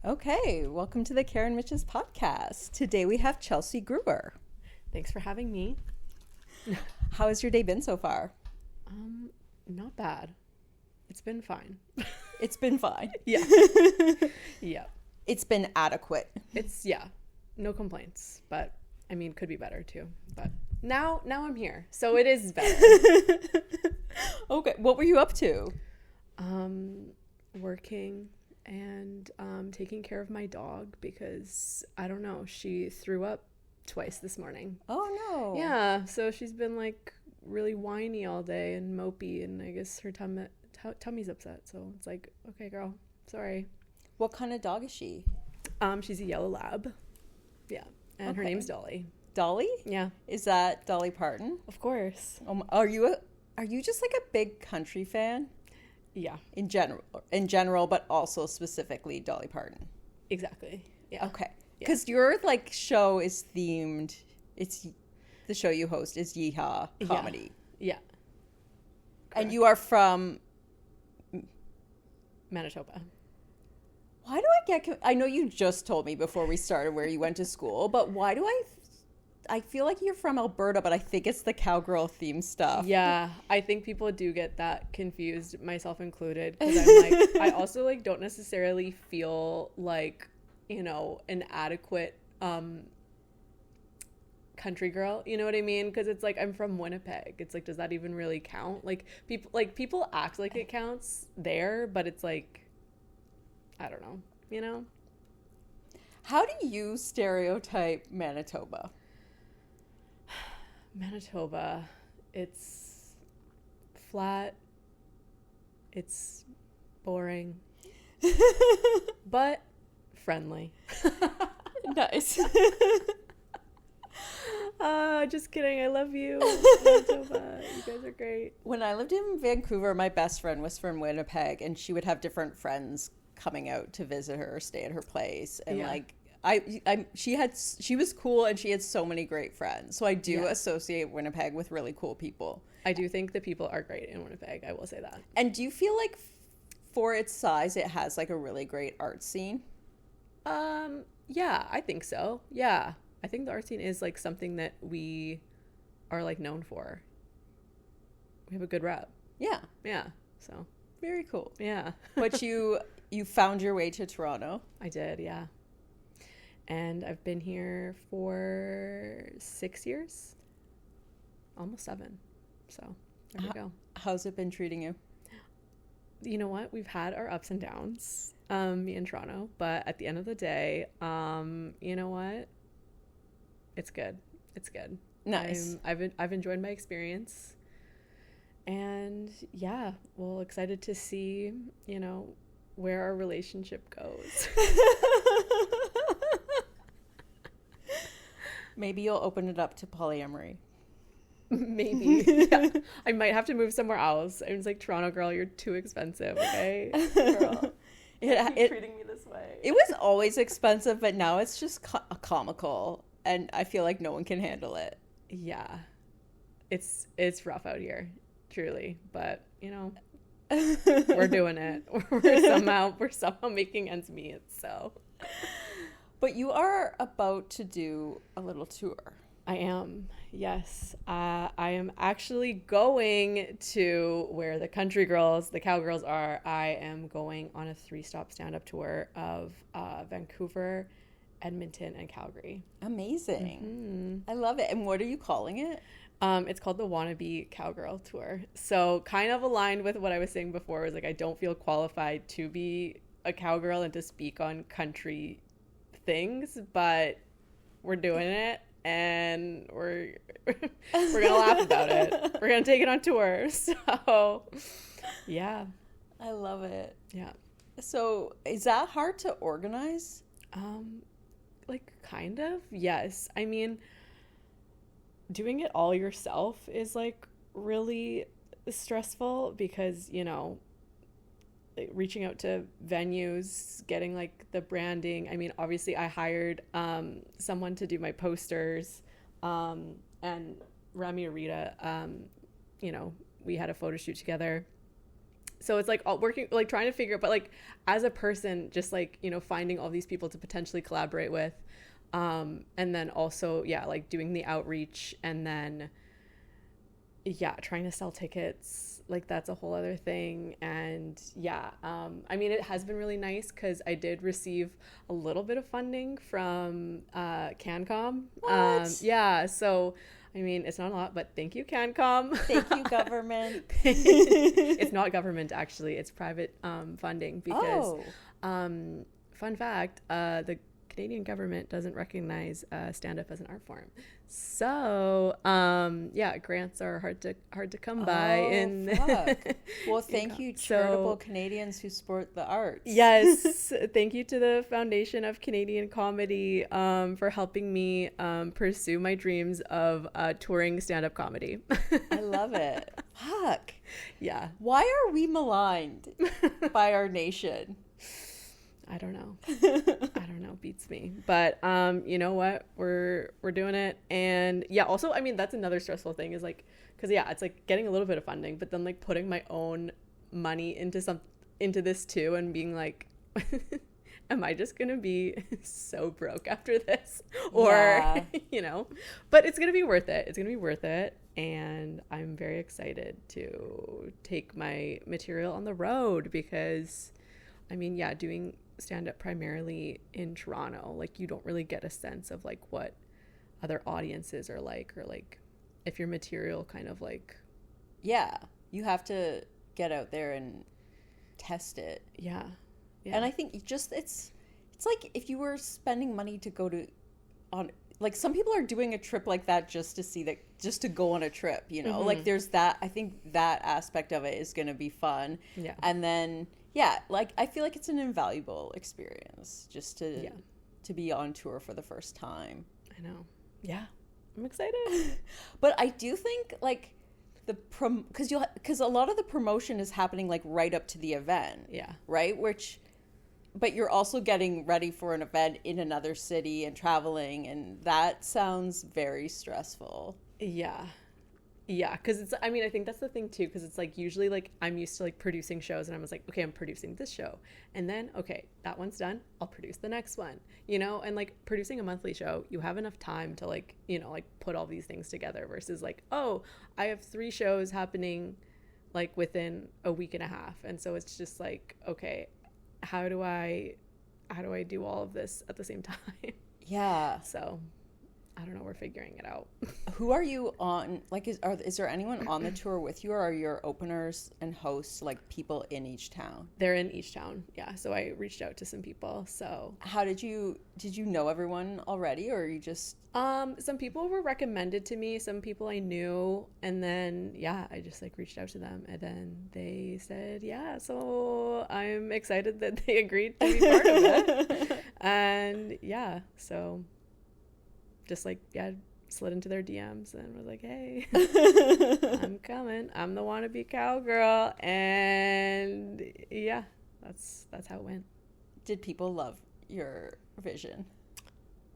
Okay, welcome to the Karen Mitches podcast. Today we have Chelsey Grewar. Thanks for having me. How has your day been so far? Not bad. It's been fine. It's been fine. Yeah. Yeah. It's been adequate. No complaints, but I mean, could be better too. But now I'm here, so it is better. Okay, what were you up to? Working and taking care of my dog because I don't know, she threw up twice this morning. Oh no. Yeah, so she's been like really whiny all day and mopey, and I guess her tummy's upset. So it's like, okay, girl, sorry. What kind of dog is she? She's a yellow lab. Yeah, and her name's Dolly. Dolly? Yeah, Is that Dolly Parton? of course. Are you just like a big country fan Yeah, in general, but also specifically Dolly Parton? exactly. Yeah. Okay, because your like show is themed. It's the show you host is Yeehaw comedy. Yeah. And you are from. Manitoba. Why do I know you just told me before we started where you went to school, but why do I feel like you're from Alberta, but I think it's the cowgirl theme stuff. Yeah, I think people do get that confused, myself included, because I'm like, I also like don't necessarily feel like, an adequate country girl, you know what I mean? Because it's like I'm from Winnipeg. It's like, does that even really count? Like people act like it counts there, but it's like, I don't know. How do you stereotype Manitoba? Manitoba, it's flat, it's boring, but friendly. Nice. Just kidding. I love you, Manitoba. You guys are great. When I lived in Vancouver, my best friend was from Winnipeg, and she would have different friends coming out to visit her or stay at her place, and Yeah. like she was cool, and she had so many great friends. So I do associate Winnipeg with really cool people. I do think the people are great in Winnipeg. I will say that. And do you feel like for its size, it has like a really great art scene? Yeah, I think so. Yeah, I think the art scene is like something that we are like known for. We have a good rep. Yeah. Yeah. So Very cool. yeah. But you found your way to Toronto. I did. Yeah. And I've been here for 6 years, almost 7. So there we go. How's it been treating you? You know what? We've had our ups and downs, me and Toronto, but at the end of the day, you know what? It's good. It's good. Nice. I've enjoyed my experience, and yeah, well, excited to see, where our relationship goes. Maybe you'll open it up to polyamory. Maybe. Yeah. I might have to move somewhere else. I was like, Toronto girl, you're too expensive, okay? Girl. Keep treating me this way. It was always expensive, but now it's just comical, and I feel like no one can handle it. Yeah. It's rough out here, truly, but we're doing it. We're somehow making ends meet, so. But you are about to do a little tour. I am, yes. I am actually going to where the country girls, the cowgirls are. I am going on a 3-stop stand-up tour of Vancouver, Edmonton, and Calgary. Amazing. Mm-hmm. I love it. And what are you calling it? It's called the Wannabe Cowgirl Tour. So kind of aligned with what I was saying before, was like, I don't feel qualified to be a cowgirl and to speak on country things, but we're doing it. And we're gonna laugh about it. We're gonna take it on tour. So, yeah, I love it. Yeah. So, is that hard to organize? Like kind of. Yes. I mean, doing it all yourself is like really stressful because like reaching out to venues, getting like the branding. I mean, obviously I hired someone to do my posters, and Rami Arita, we had a photo shoot together. so it's like all working, like trying to figure out, but like as a person, just like, you know, finding all these people to potentially collaborate with, and then also, yeah, like doing the outreach, and then yeah, trying to sell tickets, like that's a whole other thing. And yeah, I mean, it has been really nice because I did receive a little bit of funding from CanCom. What? Yeah, so I mean, it's not a lot, but thank you, CanCom. Thank you, government. It's not government, actually. It's private funding because, fun fact, the Canadian government doesn't recognize stand-up as an art form. So, yeah, grants are hard to come by. Fuck. Well, thank you, charitable Canadians who support the arts. Yes, thank you to the Foundation of Canadian Comedy for helping me pursue my dreams of touring stand-up comedy. I love it. Fuck. Yeah. Why are we maligned by our nation? I don't know. Beats me. But you know what? We're doing it. And yeah, also, I mean, that's another stressful thing is like, because yeah, it's like getting a little bit of funding, but then like putting my own money into this too, and being like, am I just gonna be so broke after this? Or Yeah. you know, but it's gonna be worth it. It's gonna be worth it. And I'm very excited to take my material on the road because I mean, yeah, doing stand-up primarily in Toronto, like you don't really get a sense of like what other audiences are like, or like if your material kind of like, yeah, you have to get out there and test it. yeah. And I think just it's like if you were spending money to go to on, like some people are doing a trip like that just to see that, just to go on a trip, you know. Like there's that, I think that aspect of it is going to be fun. Yeah. And then yeah, like I feel like it's an invaluable experience just to be on tour for the first time. I know. Yeah, I'm excited. But I do think like because a lot of the promotion is happening like right up to the event. Yeah. Right? But you're also getting ready for an event in another city and traveling, and that sounds very stressful. Yeah. Yeah, because it's, I mean, I think that's the thing too, because it's like usually like I'm used to like producing shows and I was like, okay, I'm producing this show. And then, okay, that one's done. I'll produce the next one, you know? And like producing a monthly show, you have enough time to like, you know, like put all these things together versus like, oh, I have 3 shows happening like within a week and a half. And so it's just like, okay, how do I do all of this at the same time? Yeah. So I don't know. We're figuring it out. Who are you on? Like, is there anyone on the tour with you, or are your openers and hosts like people in each town? They're in each town. Yeah. So I reached out to some people. So how did you know everyone already, or you just? Some people were recommended to me. Some people I knew, and then yeah, I just like reached out to them, and then they said yeah. So I'm excited that they agreed to be part of it, and yeah, so. Just like, yeah, slid into their DMs and was like, hey, I'm coming. I'm the wannabe cowgirl. And yeah, that's how it went. Did people love your vision?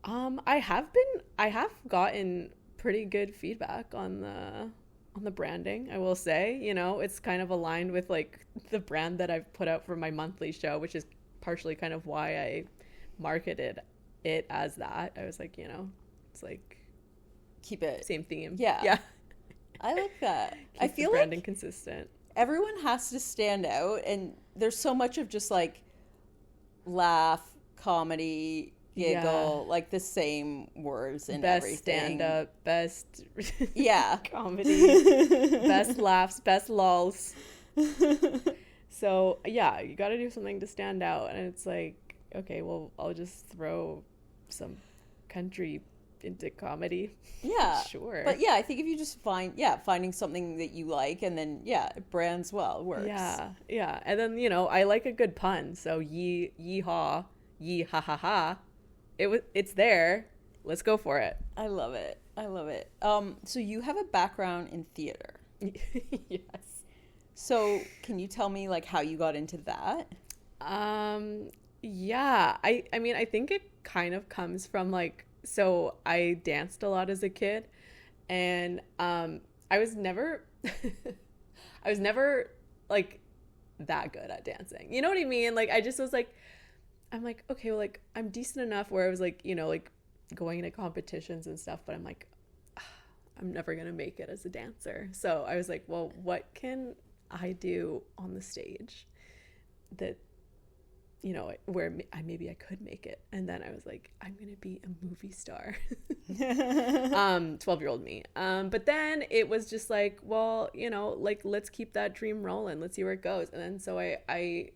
I have gotten pretty good feedback on the branding, I will say. You know, it's kind of aligned with like the brand that I've put out for my monthly show, which is partially kind of why I marketed it as that. I was like, you know, it's like keep it same theme. Yeah. I like that. I feel the branding like consistent. Everyone has to stand out, and there's so much of just like laugh, comedy, giggle, like the same words and best everything. Stand-up, best comedy, best laughs, best lulls. So yeah, you got to do something to stand out, and it's like, okay, well, I'll just throw some country into comedy. Yeah, sure. But yeah, I think if you just finding something that you like, and then it brands well, it works. Yeah, and then you know I like a good pun, so yeehaw, yee ha ha ha. It's there. Let's go for it. I love it. So you have a background in theater. Yes. So can you tell me like how you got into that? Yeah, I mean, I think it kind of comes from like, so I danced a lot as a kid, and I was never like that good at dancing. You know what I mean? Like, I just was like, I'm like, okay, well, like, I'm decent enough where I was like, you know, like going into competitions and stuff, but I'm like, I'm never going to make it as a dancer. So I was like, well, what can I do on the stage that, you know, where maybe I could make it? And then I was like, I'm going to be a movie star. 12-year-old me. But then it was just like, well, you know, like, let's keep that dream rolling. Let's see where it goes. And then so I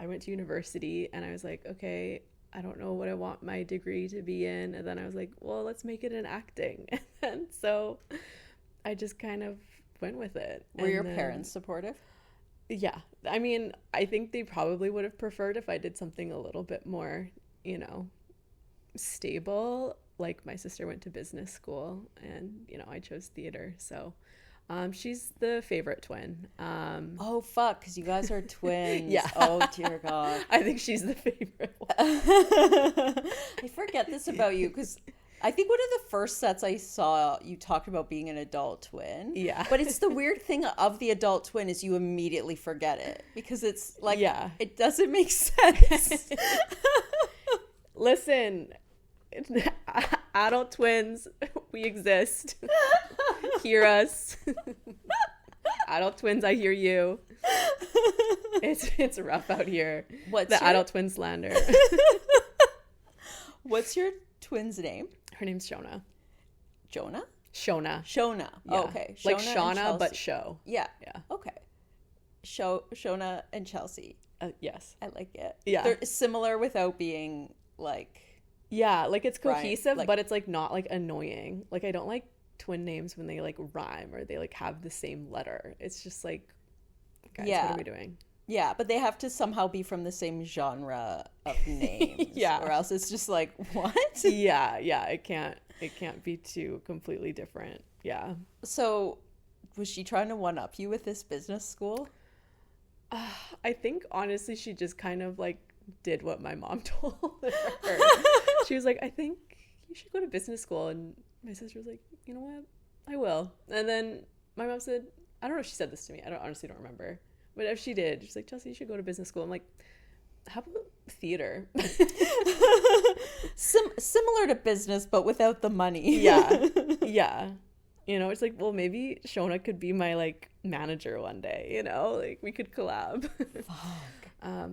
went to university and I was like, okay, I don't know what I want my degree to be in. And then I was like, well, let's make it in acting. And so I just kind of went with it. Were your parents supportive? Yeah. I mean, I think they probably would have preferred if I did something a little bit more, you know, stable. Like, my sister went to business school and, you know, I chose theater. So she's the favorite twin. Oh, fuck, because you guys are twins. Yeah. Oh, dear God. I think she's the favorite one. I forget this about you because I think one of the first sets I saw, you talked about being an adult twin. Yeah. But it's the weird thing of the adult twin is you immediately forget it because it's like, it doesn't make sense. Listen, adult twins, we exist. Hear us. Adult twins, I hear you. It's rough out here. What's the adult twin slander? What's your twin's name? Her name's Shona. Jonah? Shona. Yeah. Oh, okay. Shona, like Shauna, but show. Yeah. Okay. Shona and Chelsey. Yes. I like it. Yeah. They're similar without being like... Yeah, like it's cohesive, like, but it's like not like annoying. Like, I don't like twin names when they like rhyme or they like have the same letter. It's just like, guys, what are we doing? Yeah, but they have to somehow be from the same genre of names. Yeah. Or else it's just like, what? Yeah, it can't be too completely different. Yeah. So was she trying to one-up you with this business school? I think honestly she just kind of like did what my mom told her. She was like, I think you should go to business school. And my sister was like, you know what? I will. And then my mom said, I don't know if she said this to me. I honestly don't remember. But if she did, she's like, Chelsey, you should go to business school. I'm like, how about theater? Similar to business, but without the money. Yeah. You know, it's like, well, maybe Shona could be my like manager one day, you know, like we could collab. Fuck.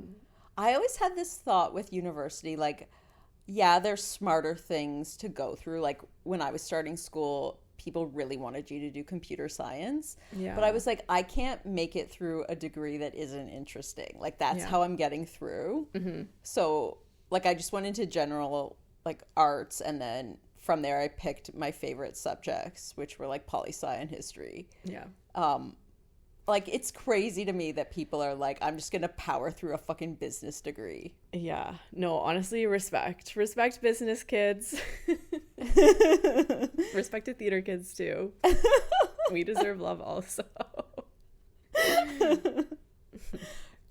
I always had this thought with university, like, yeah, there's smarter things to go through. Like when I was starting school, people really wanted you to do computer science. Yeah. But I was like, I can't make it through a degree that isn't interesting. Like that's how I'm getting through. Mm-hmm. So like I just went into general like arts, and then from there I picked my favorite subjects, which were like poli-sci and history. Yeah. Like, it's crazy to me that people are like, I'm just going to power through a fucking business degree. Yeah. No, honestly, respect. Respect business kids. Respect to theater kids, too. We deserve love also. Do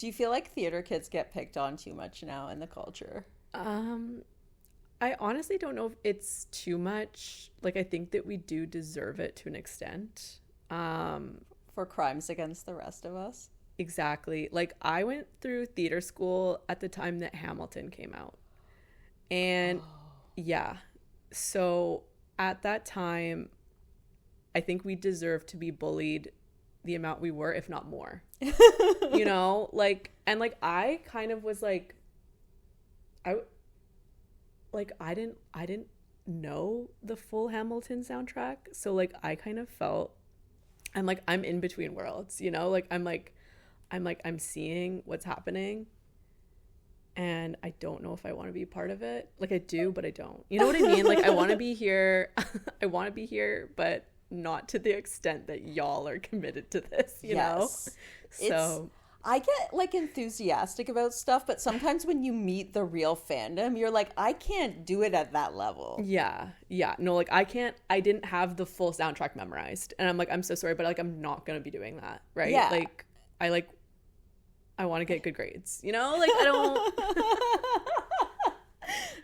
you feel like theater kids get picked on too much now in the culture? I honestly don't know if it's too much. Like, I think that we do deserve it to an extent. For crimes against the rest of us. Exactly. Like, I went through theater school at the time that Hamilton came out. And yeah. So at that time, I think we deserved to be bullied the amount we were, if not more. You know, like, and like I kind of was like, I didn't know the full Hamilton soundtrack. So like I kind of felt I'm in between worlds, you know, like I'm seeing what's happening and I don't know if I want to be part of it. Like I do, but I don't, you know what I mean? Like I want to be here. I want to be here, but not to the extent that y'all are committed to this, you know? So I get like enthusiastic about stuff, but sometimes when you meet the real fandom, you're like, I can't do it at that level. Yeah. No, like I didn't have the full soundtrack memorized. And I'm like, I'm so sorry, but like, I'm not going to be doing that. Right. Yeah. Like, I want to get good grades, you know, like I don't.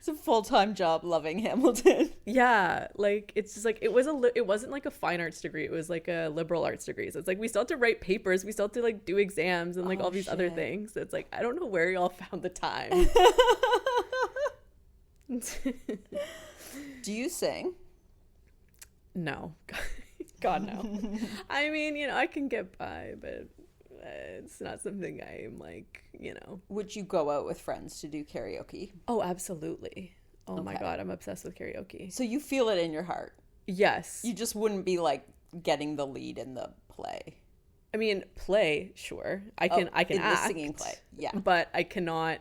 It's a full-time job loving Hamilton. Yeah, like it's just like it wasn't like a fine arts degree. It was like a liberal arts degree. So it's like we still had to write papers, we still had to like do exams and like all these other things. So it's like I don't know where y'all found the time. Do you sing? No. God no. I mean, you know, I can get by, but it's not something I'm like, you know. Would you go out with friends to do karaoke? Oh, absolutely. Oh my Okay. God, I'm obsessed with karaoke. So you feel it in your heart. Yes. You just wouldn't be like getting the lead in the play. I mean, play, sure. I can in act. the singing play. Yeah. But I cannot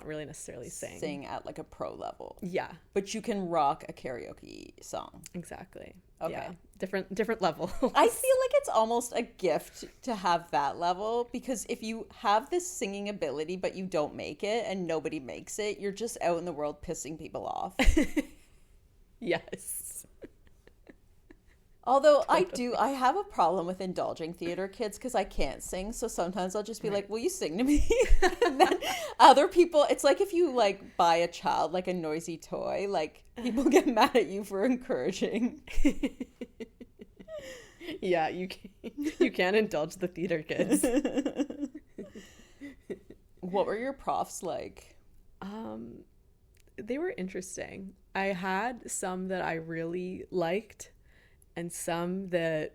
really necessarily sing. Sing at like a pro level. Yeah. But you can rock a karaoke song. Exactly. Okay. Yeah. Different level. I feel like it's almost a gift to have that level, because if you have this singing ability but you don't make it and nobody makes it, you're just out in the world pissing people off. Yes. Although I have a problem with indulging theater kids because I can't sing. So sometimes I'll just be like, will you sing to me? And then other people, it's like if you like buy a child like a noisy toy, like people get mad at you for encouraging. Yeah, you can't indulge the theater kids. What were your profs like? They were interesting. I had some that I really liked and some that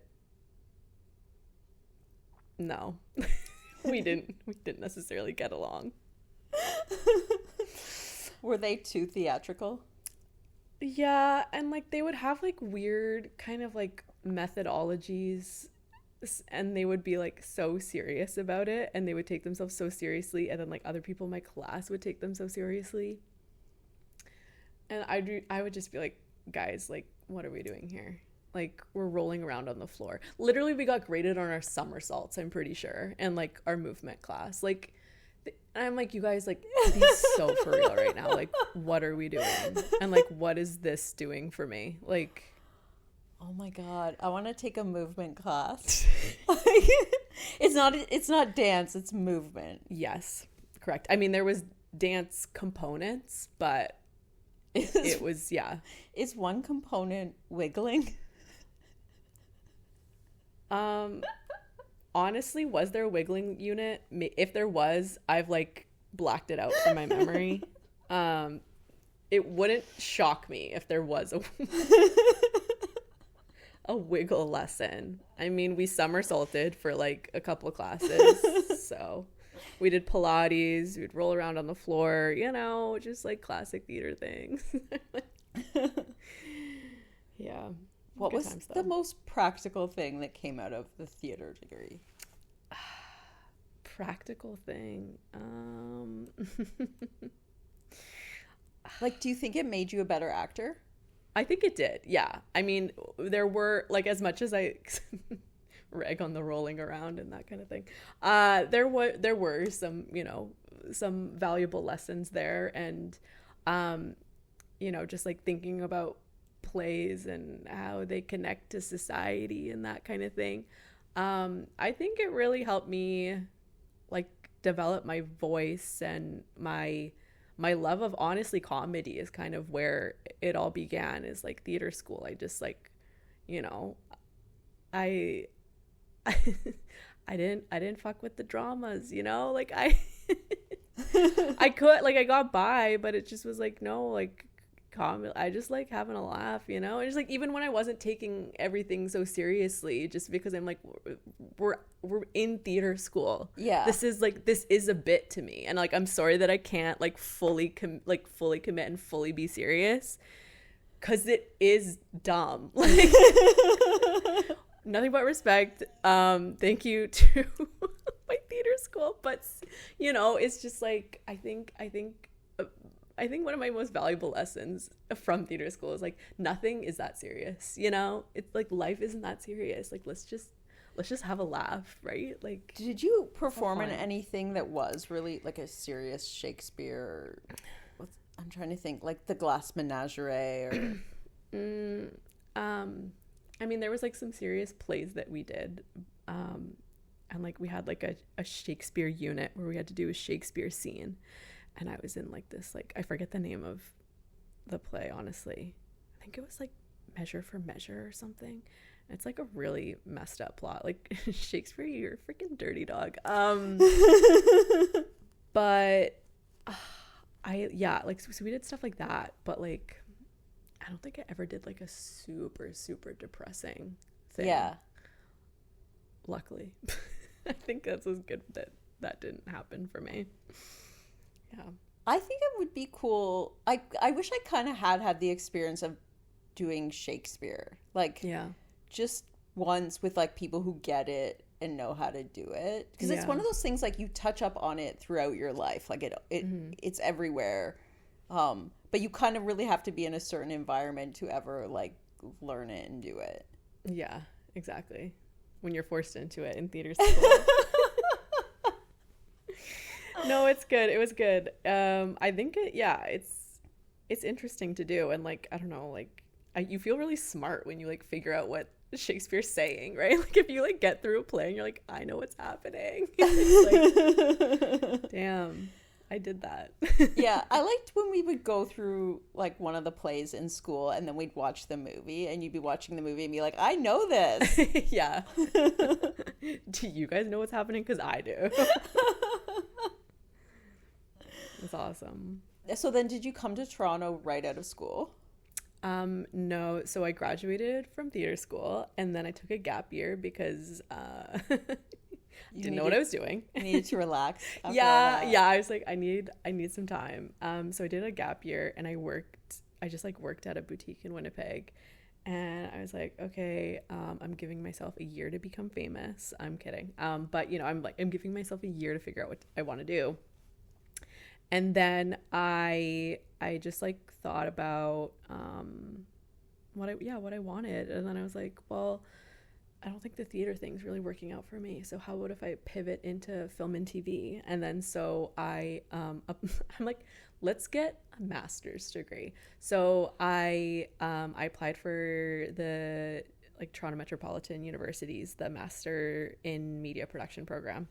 no. we didn't necessarily get along. Were they too theatrical? Yeah, and like they would have like weird kind of like methodologies, and they would be like so serious about it, and they would take themselves so seriously, and then like other people in my class would take them so seriously. And I would just be like, guys, like what are we doing here? Like we're rolling around on the floor. Literally we got graded on our somersaults, I'm pretty sure, and like our movement class. Like I'm like, you guys, like, be so for real right now. Like, what are we doing? And like, what is this doing for me? Like, oh my God, I want to take a movement class. It's not dance, it's movement. yes, correct. I mean, there was dance components, but it was, yeah. Is one component wiggling? Honestly, was there a wiggling unit? If there was, I've like blacked it out from my memory. It wouldn't shock me if there was a wiggle lesson. I mean, we somersaulted for like a couple of classes. So we did Pilates, we'd roll around on the floor, you know, just like classic theater things. Yeah. What was the most practical thing that came out of the theater degree? Practical thing. Like, do you think it made you a better actor? I think it did. Yeah. I mean, there were like, as much as I rag on the rolling around and that kind of thing, there were some, you know, some valuable lessons there, and you know, just like thinking about plays and how they connect to society and that kind of thing. I think it really helped me like develop my voice, and my love of, honestly, comedy is kind of where it all began, is like theater school. I just like, you know, I didn't fuck with the dramas, you know, like I could, like, I got by, but it just was like, no, like, I just like having a laugh, you know. And just like, even when I wasn't taking everything so seriously, just because I'm like, we're in theater school. Yeah, this is a bit to me, and like, I'm sorry that I can't like fully commit and fully be serious, because it is dumb. Like, nothing but respect. Thank you to my theater school, but you know, it's just like, I think one of my most valuable lessons from theater school is like, nothing is that serious, you know. It's like, life isn't that serious. Like, let's just have a laugh, right? Like, did you perform in anything that was really like a serious Shakespeare? I'm trying to think, like the Glass Menagerie or I mean, there was like some serious plays that we did, and like we had like a Shakespeare unit where we had to do a Shakespeare scene, and I was in like this, like, I forget the name of the play, honestly. I think it was like Measure for Measure or something. It's like a really messed up plot. Like, Shakespeare, you're a freaking dirty dog. But so we did stuff like that, but like I don't think I ever did like a super, super depressing thing. Yeah. Luckily. I think that's as good that didn't happen for me. Yeah. I think it would be cool. I wish I kind of had the experience of doing Shakespeare. Like, yeah, just once with like people who get it and know how to do it. Because it's one of those things like you touch up on it throughout your life. Like it's everywhere. But you kind of really have to be in a certain environment to ever like learn it and do it. Yeah, exactly. When you're forced into it in theater school. No, it's good. It was good. I think it's interesting to do, and like I don't know, like you feel really smart when you like figure out what Shakespeare's saying, right? Like if you like get through a play and you're like, I know what's happening. It's like, damn, I did that. Yeah, I liked when we would go through like one of the plays in school and then we'd watch the movie and you'd be watching the movie and be like, I know this. Yeah. Do you guys know what's happening? Because I do. It's awesome. So then did you come to Toronto right out of school? No. So I graduated from theater school and then I took a gap year because didn't know what I was doing. Needed to relax. Yeah. I was like, I need some time. So I did a gap year and I just like worked at a boutique in Winnipeg. And I was like, okay, I'm giving myself a year to become famous. I'm kidding. But you know, I'm giving myself a year to figure out what I want to do. And then I just like thought about what I wanted, and then I was like, well, I don't think the theater thing's really working out for me. So how about if I pivot into film and TV? And then so I'm like, let's get a master's degree. So I applied for the like Toronto Metropolitan University's the Master in Media Production program.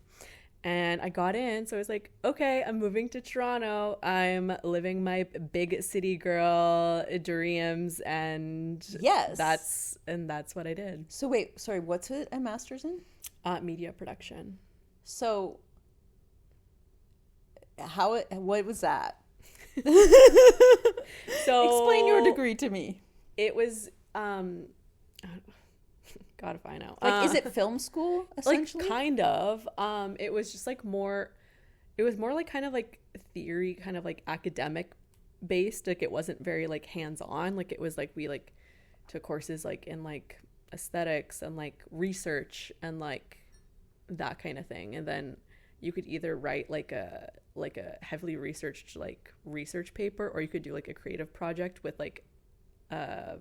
And I got in, so I was like, okay, I'm moving to Toronto. I'm living my big city girl dreams, and yes, that's what I did. So wait, sorry, what's it a master's in? Media production. So what was that? So explain your degree to me. It was gotta find out. Like, is it film school essentially? Like kind of. It was just like more. It was more like kind of like theory, kind of like academic based. Like it wasn't very like hands on. Like it was like we like took courses like in like aesthetics and like research and like that kind of thing. And then you could either write like a heavily researched like research paper, or you could do like a creative project with like a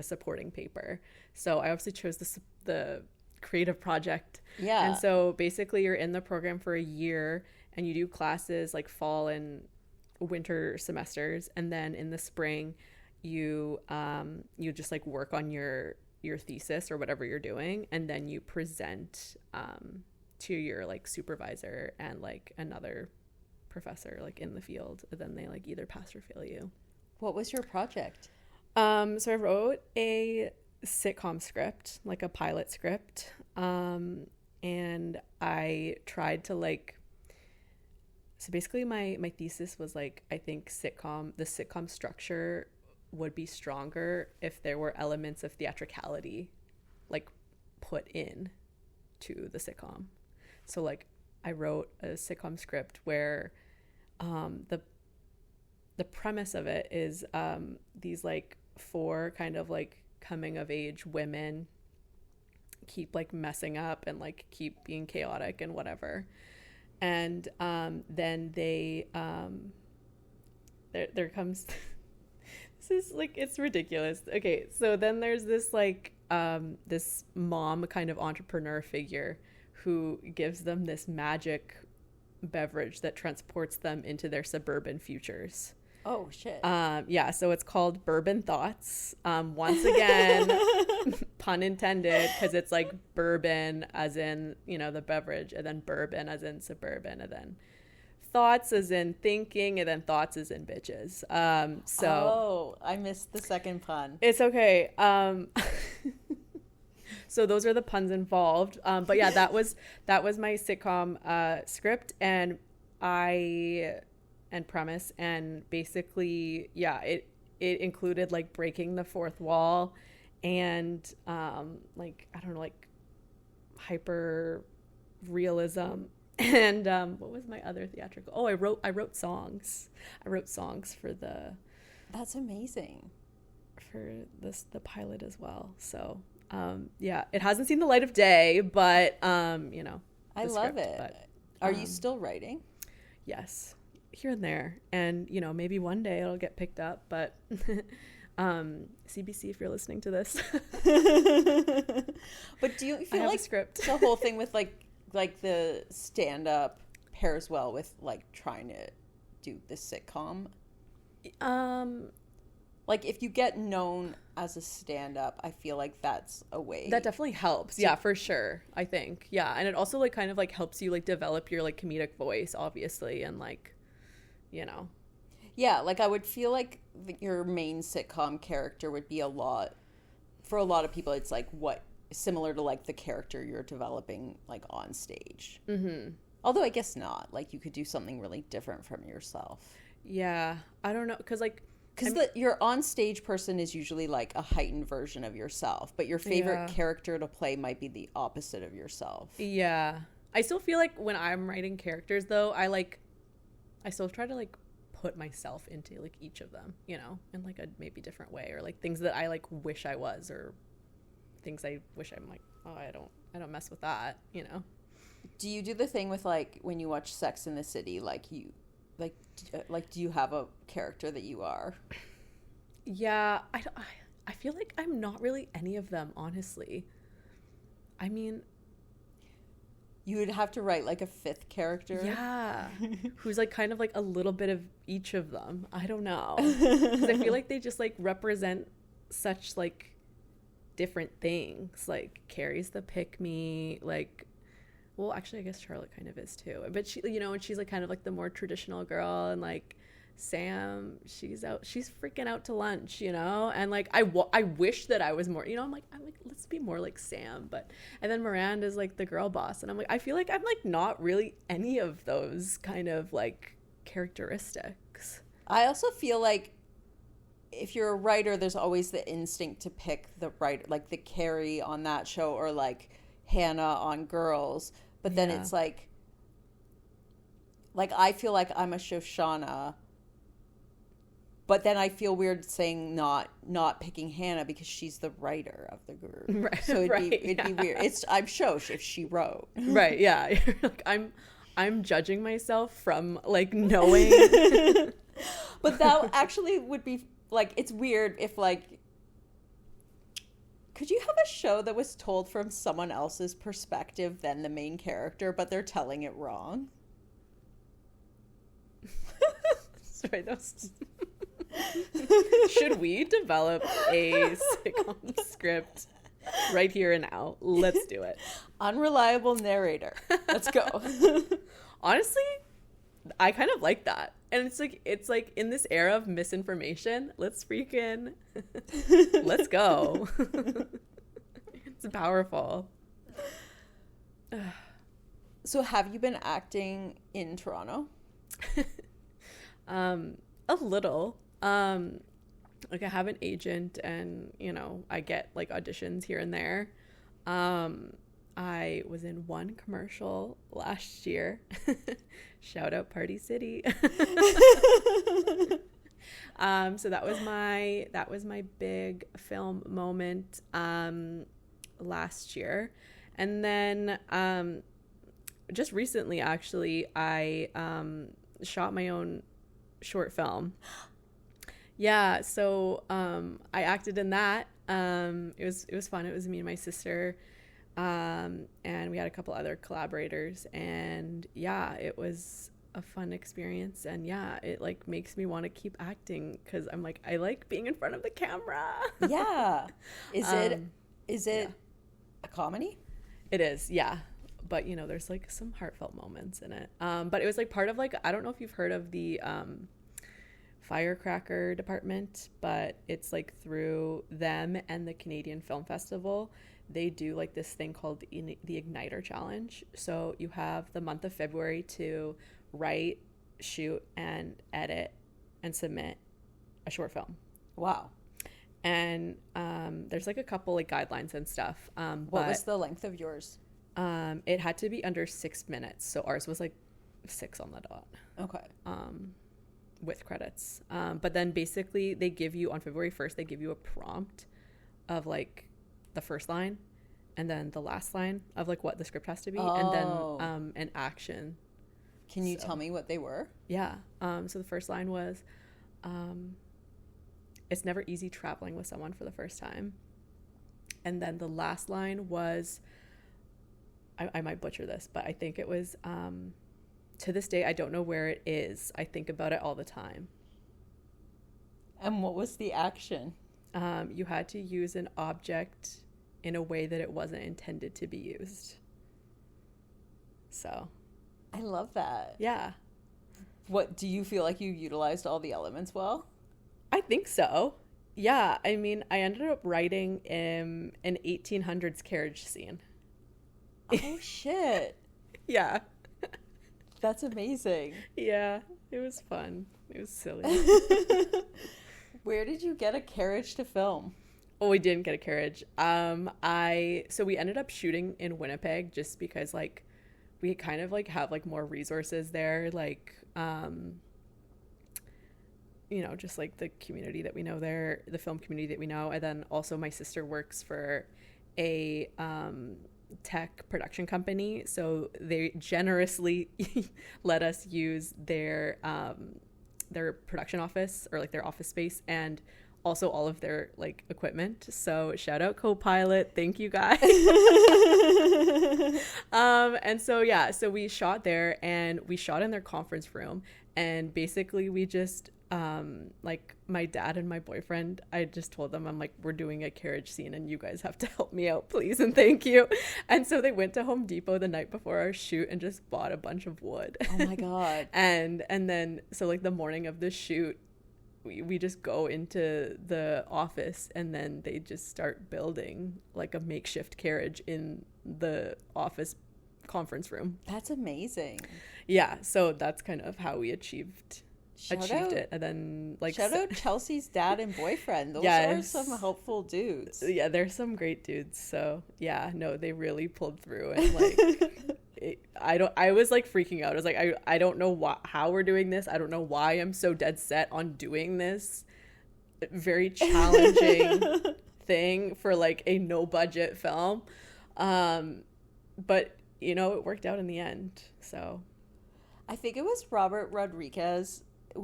supporting paper. So I obviously chose the creative project. Yeah. And so basically you're in the program for a year and you do classes like fall and winter semesters, and then in the spring you just like work on your thesis or whatever you're doing, and then you present to your like supervisor and like another professor like in the field, and then they like either pass or fail you. What was your project? So I wrote a sitcom script, like a pilot script, and I tried to like, so basically my thesis was like, I think the sitcom structure would be stronger if there were elements of theatricality like put in to the sitcom. So like I wrote a sitcom script where the premise of it is these like 4 kind of like coming of age women keep like messing up and like keep being chaotic and whatever, and then they there comes this is like, it's ridiculous. Okay, so then there's this like this mom kind of entrepreneur figure who gives them this magic beverage that transports them into their suburban futures. Oh shit. Yeah, so it's called Bourbon Thoughts. Once again, pun intended, because it's like bourbon as in, you know, the beverage, and then bourbon as in suburban, and then thoughts as in thinking, and then thoughts as in bitches. Oh, I missed the second pun. It's okay. So those are the puns involved. But yeah, that was my sitcom script and premise, and basically, yeah, it included like breaking the fourth wall and like, I don't know, like hyper realism. And what was my other theatrical? Oh, I wrote songs. I wrote songs for That's amazing. For the pilot as well. So yeah, it hasn't seen the light of day, but you know, I love it. But, are you still writing? Yes, here and there, and you know, maybe one day it'll get picked up. But CBC, if you're listening to this. But do you feel like the whole thing with like the stand-up pairs well with like trying to do the sitcom? Like if you get known as a stand-up, I feel like that's a way. That definitely helps. Yeah, for sure. I think. Yeah, and it also like kind of like helps you like develop your like comedic voice, obviously, and like, you know. Yeah, like I would feel like your main sitcom character would be for a lot of people, it's like similar to like the character you're developing like on stage. Mm-hmm. Although I guess not. Like you could do something really different from yourself. Yeah, I don't know, because your on-stage person is usually like a heightened version of yourself, but your favorite character to play might be the opposite of yourself. Yeah. I still feel like when I'm writing characters, though, I still try to like put myself into like each of them, you know, in like a maybe different way, or like things that I like wish I was, or things I wish I'm like, oh, I don't mess with that, you know. Do you do the thing with like when you watch Sex in the City, like you like do you have a character that you are? Yeah, I feel like I'm not really any of them, honestly. I mean, you would have to write like a fifth character. Yeah. Who's like kind of like a little bit of each of them. I don't know. Because I feel like they just like represent such like different things. Like Carrie's the pick-me, like, well, actually I guess Charlotte kind of is too, but she, you know, and she's like kind of like the more traditional girl, and like Sam, she's freaking out to lunch, you know, and like I wish that I was more, you know, I'm like let's be more like Sam, and then Miranda's like the girl boss, and I'm like I feel like I'm like not really any of those kind of like characteristics. I also feel like if you're a writer, there's always the instinct to pick the writer, like the Carrie on that show, or like Hannah on Girls, but then it's like I feel like I'm a Shoshana, but then I feel weird saying not picking Hannah because she's the writer of the group. Right. So it'd be weird. I'm Shosh if she wrote. Right, yeah. Like I'm judging myself from like knowing. But that actually would be like, it's weird if like, could you have a show that was told from someone else's perspective than the main character, but they're telling it wrong? Sorry, should we develop a sitcom script right here and now? Let's do it. Unreliable narrator. Let's go. Honestly, I kind of like that. And it's like in this era of misinformation, let's go. It's powerful. So have you been acting in Toronto? A little. Like I have an agent, and you know, I get like auditions here and there. I was in one commercial last year. Shout out Party City. So that was my big film moment last year. And then just recently, actually, I shot my own short film. Yeah, so I acted in that. It was fun. It was me and my sister, and we had a couple other collaborators, and yeah, it was a fun experience. And yeah, it like makes me want to keep acting because I'm like, I like being in front of the camera. Yeah. Is it a comedy? It is, yeah. but you know, there's like some heartfelt moments in it. But it was like part of like, I don't know if you've heard of the Firecracker department, but it's like through them and the Canadian Film Festival. They do like this thing called the Igniter Challenge. So you have the month of February to write, shoot, and edit and submit a short film. Wow. And there's like a couple like guidelines and stuff. What was the length of yours? It had to be under 6 minutes. So ours was like 6 on the dot. Okay. With credits. But then basically they give you, on February 1st, they give you a prompt of like the first line and then the last line of like what the script has to be, and then an action. Can you tell me what they were? Yeah. So the first line was, it's never easy traveling with someone for the first time. And then the last line was, I might butcher this, but I think it was, to this day, I don't know where it is. I think about it all the time. And what was the action? You had to use an object in a way that it wasn't intended to be used. So. I love that. Yeah. What, do you feel like you utilized all the elements well? I think so. Yeah. I mean, I ended up writing an 1800s carriage scene. Oh, shit. Yeah. That's amazing. Yeah. It was fun. It was silly. Where did you get a carriage to film? Oh, we didn't get a carriage. So we ended up shooting in Winnipeg just because like we kind of like have like more resources there, like you know, just like the community that we know there, the film community that we know. And then also my sister works for a tech production company, so they generously let us use their production office, or like their office space, and also all of their like equipment. So shout out Copilot, thank you guys. And so yeah, so we shot there, and we shot in their conference room, and basically we just like my dad and my boyfriend, I just told them, I'm like, we're doing a carriage scene and you guys have to help me out, please and thank you. And so they went to Home Depot the night before our shoot and just bought a bunch of wood. Oh my god. and then so like the morning of the shoot, we just go into the office, and then they just start building like a makeshift carriage in the office conference room. That's amazing. Yeah, so that's kind of how we achieved Shout it. And then like shout out Chelsea's dad and boyfriend. Those Yes. are some helpful dudes. Yeah, they're some great dudes. So yeah, no, they really pulled through, and like I was like freaking out. I was like, I don't know how we're doing this. I don't know why I'm so dead set on doing this very challenging thing for like a no budget film. But you know, it worked out in the end. So I think it was Robert Rodriguez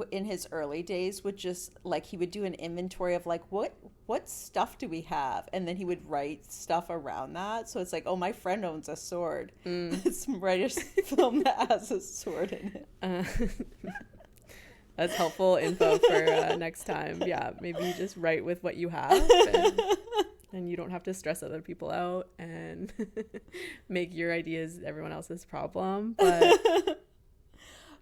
in his early days would just like, he would do an inventory of like, what stuff do we have, and then he would write stuff around that. So it's like, oh, my friend owns a sword. Let's write a film that has a sword in it. That's helpful info for next time. Yeah, maybe you just write with what you have, and you don't have to stress other people out and make your ideas everyone else's problem.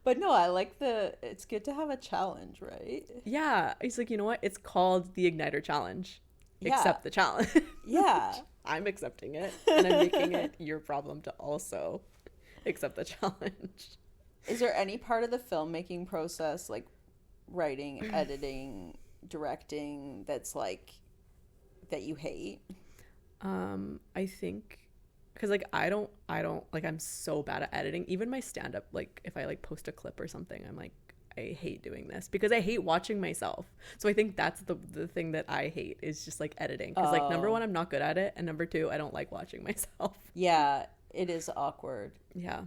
But no, I like it's good to have a challenge, right? Yeah. He's like, you know what? It's called the Igniter Challenge. Yeah. Accept the challenge. Yeah. I'm accepting it, and I'm making it your problem to also accept the challenge. Is there any part of the filmmaking process, like writing, editing, directing, that's like, that you hate? I think, because like I don't like, I'm so bad at editing. Even my stand-up, like if I like post a clip or something, I'm like, I hate doing this because I hate watching myself. So I think that's the thing that I hate, is just like editing, because like number one, I'm not good at it, and number two, I don't like watching myself. Yeah, it is awkward. Yeah,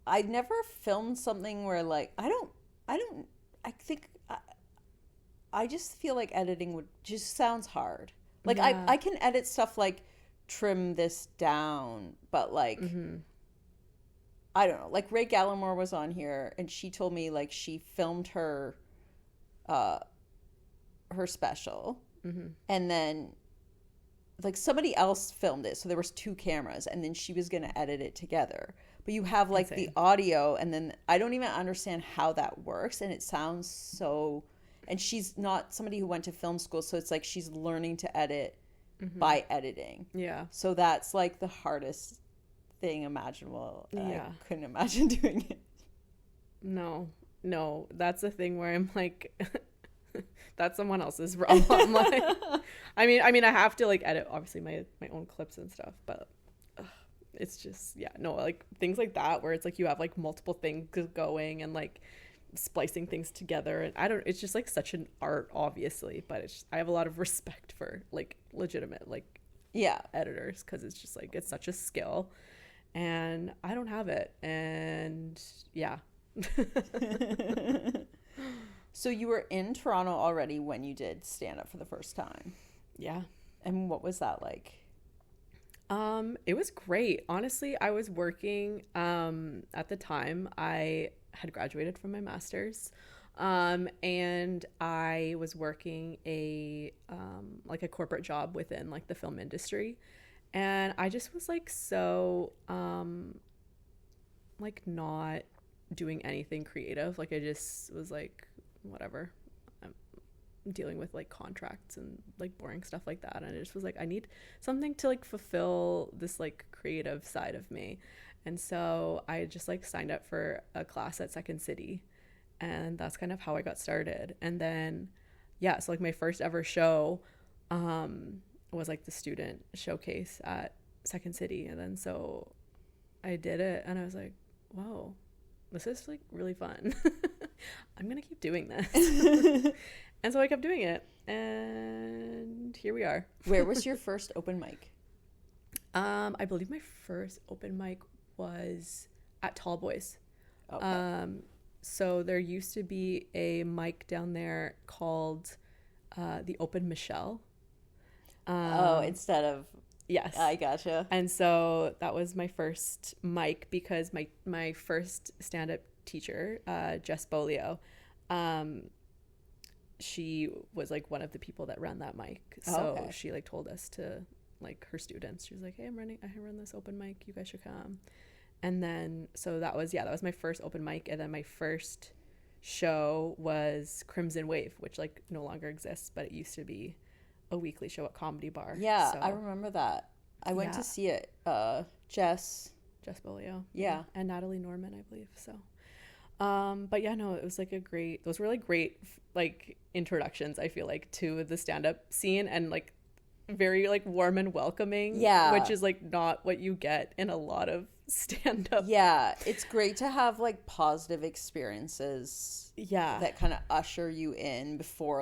I never filmed something where like I think I just feel like editing would just sounds hard. Like yeah. I can edit stuff, like trim this down, but like I don't know, like Ray Gallimore was on here and she told me like she filmed her special and then like somebody else filmed it, so there was 2 cameras, and then she was going to edit it together. But you have like the audio, and then I don't even understand how that works, and it sounds so, and she's not somebody who went to film school, so it's like she's learning to edit by editing. Yeah. So that's like the hardest thing imaginable. Yeah. I couldn't imagine doing it. No, that's the thing where I'm like, that's someone else's problem. Like, I mean, I have to like edit obviously my own clips and stuff, but it's just, yeah, no, like things like that where it's like you have like multiple things going and like splicing things together, and it's just like such an art, obviously, but it's just, I have a lot of respect for like legitimate like editors, because it's just like it's such a skill, and I don't have it, and yeah. So you were in Toronto already when you did stand up for the first time. Yeah. And what was that like? It was great. Honestly, I was working at the time. I had graduated from my master's. And I was working a like a corporate job within like the film industry. And I just was like so like not doing anything creative. Like I just was like, whatever, I'm dealing with like contracts and like boring stuff like that, and I just was like, I need something to like fulfill this like creative side of me. And so I just like signed up for a class at Second City, and that's kind of how I got started. And then so like my first ever show was like the student showcase at Second City, and then so I did it, and I was like, whoa, this is like really fun. I'm gonna keep doing this. And so I kept doing it, and here we are. Where was your first open mic? I believe my first open mic was at Tall Boys. Okay. So there used to be a mic down there called the Open Michelle. Instead of... Yes. I gotcha. And so that was my first mic, because my first stand-up teacher, Jess Bolio, she was like one of the people that ran that mic. So she like told us to like her students, she was like, hey, I run this open mic, you guys should come. And then so that was my first open mic. And then my first show was Crimson Wave, which like no longer exists, but it used to be a weekly show at Comedy Bar. Yeah, so I remember that. I went to see it. Jess Bolio. Yeah. And Natalie Norman, I believe. So but yeah, no, it was like those were like great like introductions, I feel like, to the stand-up scene, and like very like warm and welcoming. Yeah. Which is like not what you get in a lot of stand-up. Yeah. It's great to have like positive experiences. Yeah. That kind of usher you in before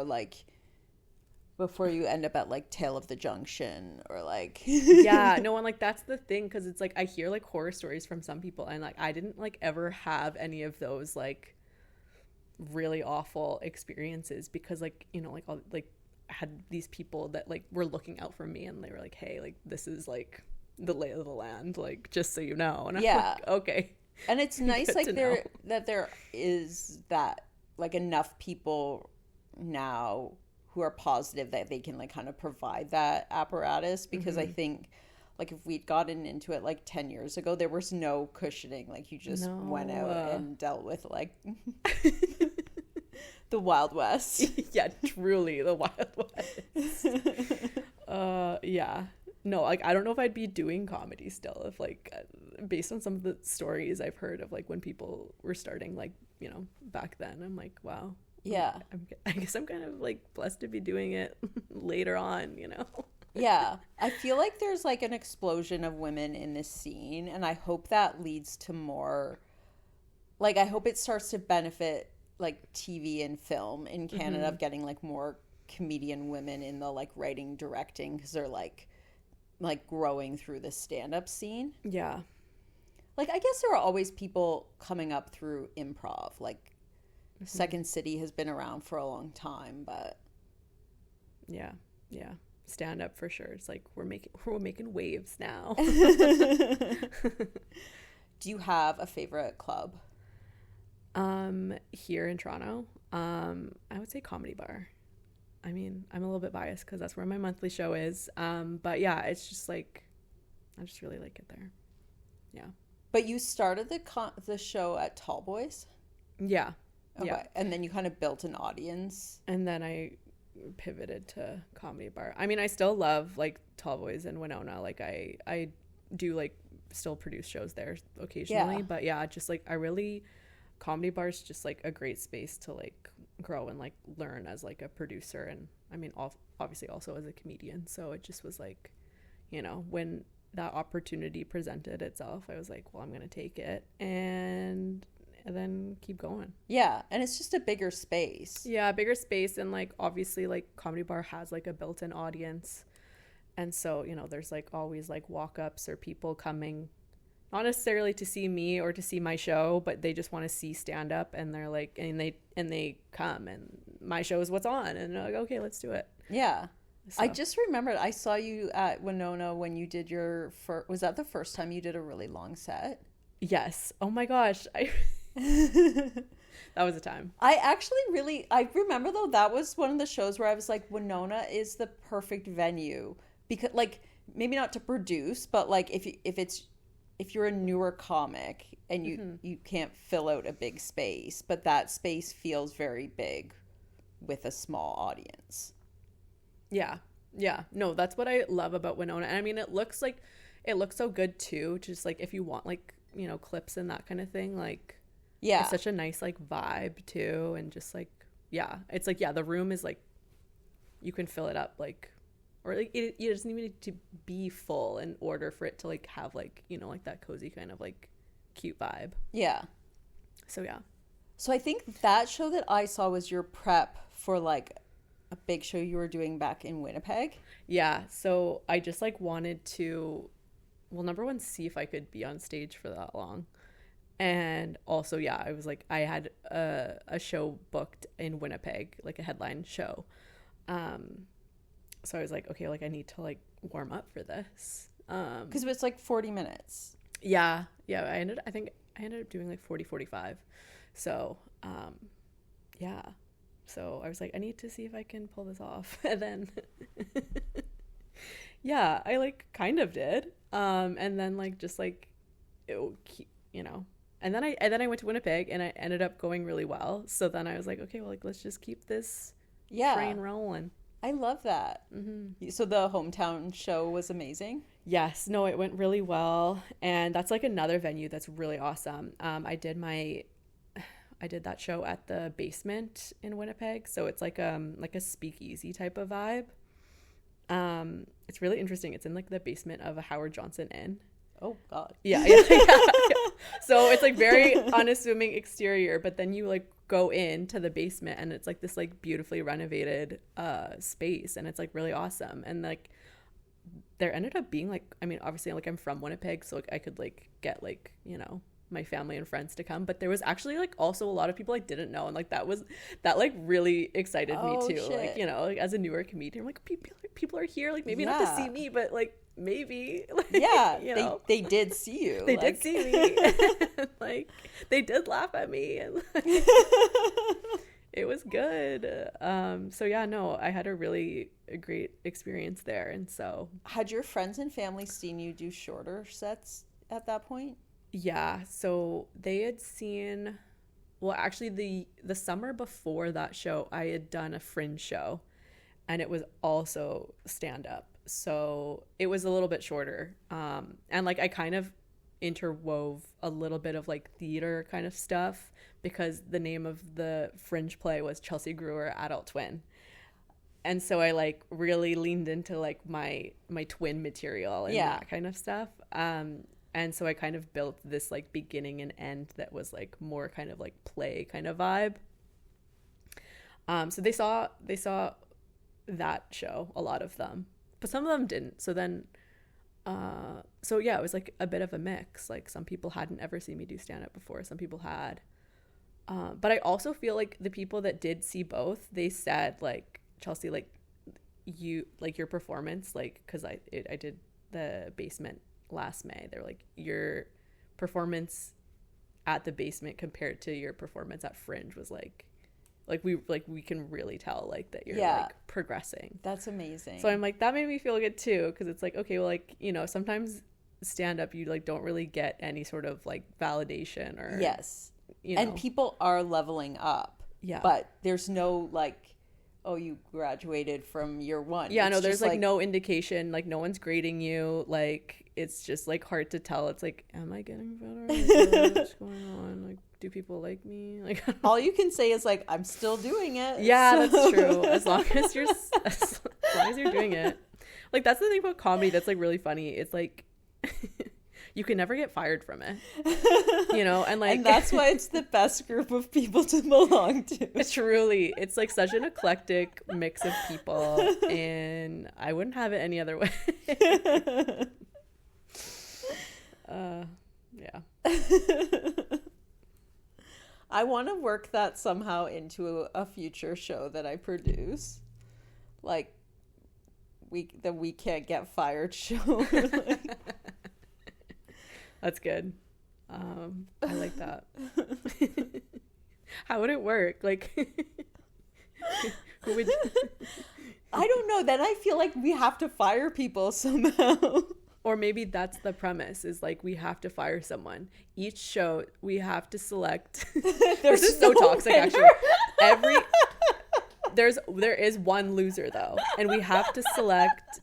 you end up at like Tale of the Junction or like... Yeah, no, and like that's the thing, because it's like I hear like horror stories from some people, and like I didn't like ever have any of those like really awful experiences, because like, you know, like all like I had these people that like were looking out for me, and they were like, hey, like this is like the lay of the land, like just so you know. And I'm like, okay. And it's nice like there is that like enough people now who are positive that they can like kind of provide that apparatus, because I think like if we'd gotten into it like 10 years ago, there was no cushioning. Like you just went out and dealt with like the Wild West. Yeah, truly the Wild West. Yeah. No, like I don't know if I'd be doing comedy still if like based on some of the stories I've heard of like when people were starting, like, you know, back then. I'm like, wow. Yeah. I guess I'm kind of like blessed to be doing it later on, you know? Yeah. I feel like there's like an explosion of women in this scene, and I hope that leads to more, like, I hope it starts to benefit like TV and film in Canada of getting like more comedian women in the like writing, directing, because they're like growing through the stand-up scene. Yeah. Like, I guess there are always people coming up through improv, like Second City has been around for a long time, but yeah, stand up for sure. It's like we're making waves now. Do you have a favorite club? Here in Toronto, I would say Comedy Bar. I mean, I'm a little bit biased because that's where my monthly show is. But yeah, it's just like, I just really like it there. Yeah. But you started the show at Tall Boys? Yeah. Okay. Yeah. And then you kind of built an audience. And then I pivoted to Comedy Bar. I mean, I still love like Tall Boys and Winona. Like I do like still produce shows there occasionally. Yeah. But yeah, just like Comedy Bar is just like a great space to like grow and like learn as like a producer. And I mean, obviously also as a comedian. So it just was like, you know, when that opportunity presented itself, I was like, well, I'm going to take it and then keep going. Yeah. And it's just a bigger space. Yeah, bigger space. And like, obviously like Comedy Bar has like a built-in audience. And so, you know, there's like always like walk-ups or people coming, not necessarily to see me or to see my show, but they just want to see stand-up, and they're like, and they come, and my show is what's on, and they're like, okay, let's do it. Yeah. So. I just remembered I saw you at Winona when you did your was that the first time you did a really long set? Yes. Oh my gosh. That was a time. I remember though, that was one of the shows where I was like, Winona is the perfect venue, because like, maybe not to produce, but like if you're a newer comic and you can't fill out a big space, but that space feels very big with a small audience. Yeah. Yeah. No, that's what I love about Winona. And I mean, it looks so good too. Just like if you want like, you know, clips and that kind of thing, like, yeah, it's such a nice like vibe too. And just like, yeah, it's like, yeah, the room is like, you can fill it up like, or like it doesn't even need to be full in order for it to like have like, you know, like that cozy kind of like cute vibe. Yeah. So yeah. So I think that show that I saw was your prep for like a big show you were doing back in Winnipeg. Yeah. So I just like wanted to, well, number one, see if I could be on stage for that long. And also, yeah, I was like, I had a show booked in Winnipeg, like a headline show. So I was like, okay, like I need to like warm up for this. Because it's like 40 minutes. Yeah. Yeah. I ended up doing like 45. So, yeah. So I was like, I need to see if I can pull this off. And then, yeah, I like kind of did. And then like, just like, you know, and then I went to Winnipeg and I ended up going really well. So then I was like, okay, well, like, let's just keep this train rolling. I love that. Mm-hmm. So the hometown show was amazing? Yes. No, it went really well. And that's like another venue that's really awesome. I did that show at the Basement in Winnipeg. So it's like a speakeasy type of vibe. It's really interesting. It's in like the basement of a Howard Johnson Inn. Oh God. Yeah. So it's like very unassuming exterior, but then you like go into the basement and it's like this like beautifully renovated space, and it's like really awesome. And like there ended up being like, I mean, obviously like I'm from Winnipeg, so like I could like get like, you know, my family and friends to come, but there was actually like also a lot of people I didn't know, and like that like really excited me too. Shit. Like, you know, like as a newer comedian, I'm like, people are here, like maybe not to see me, but like maybe like, yeah, you know, they did see you. They did see me. Like they did laugh at me, and like, it was good. So yeah, no, I had a really great experience there. And so had your friends and family seen you do shorter sets at that point? Yeah, so they had seen, well, actually the summer before that show, I had done a Fringe show, and it was also stand-up. So it was a little bit shorter. And like I kind of interwove a little bit of like theater kind of stuff, because the name of the Fringe play was Chelsey Grewar, Adult Twin. And so I like really leaned into like my twin material and that kind of stuff. And so I kind of built this like beginning and end that was like more kind of like play kind of vibe. So they saw that show, a lot of them, but some of them didn't. So then, so yeah, it was like a bit of a mix. Like some people hadn't ever seen me do stand-up before. Some people had. But I also feel like the people that did see both, they said like, Chelsey, like you, like your performance, like, cause I did the Basement last May. They're like, your performance at the Basement compared to your performance at Fringe was like we can really tell like that you're like progressing. That's amazing. So I'm like, that made me feel good too, because it's like, okay, well, like, you know, sometimes stand up you like don't really get any sort of like validation or you know. And people are leveling up, but there's no like, oh, you graduated from year one. Yeah, no, there's like no indication, like no one's grading you, like it's just like hard to tell. It's like, am I getting better? What's going on? Like, do people like me? Like, all you can say is like, I'm still doing it. Yeah, that's true. As long as you're doing it. Like, that's the thing about comedy that's like really funny. It's like you can never get fired from it, you know. And like, and that's why it's the best group of people to belong to. Truly, it's like such an eclectic mix of people, and I wouldn't have it any other way. Yeah. I want to work that somehow into a future show that I produce, like the we can't get fired show. Like, that's good. I like that. How would it work? Like, who would? I don't know. Then I feel like we have to fire people somehow. Or maybe that's the premise, is like we have to fire someone. Each show we have to select. This is so toxic, actually. There is one loser though, and we have to select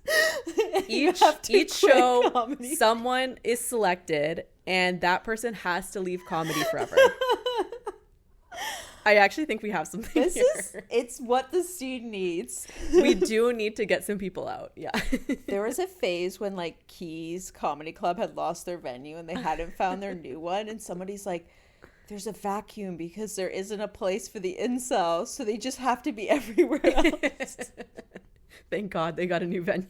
each show. Comedy. Someone is selected, and that person has to leave comedy forever. I actually think we have something here. It's what the scene needs. We do need to get some people out. Yeah. There was a phase when like Keys Comedy Club had lost their venue and they hadn't found their new one. And somebody's like, there's a vacuum because there isn't a place for the incels. So they just have to be everywhere else. Thank God they got a new venue.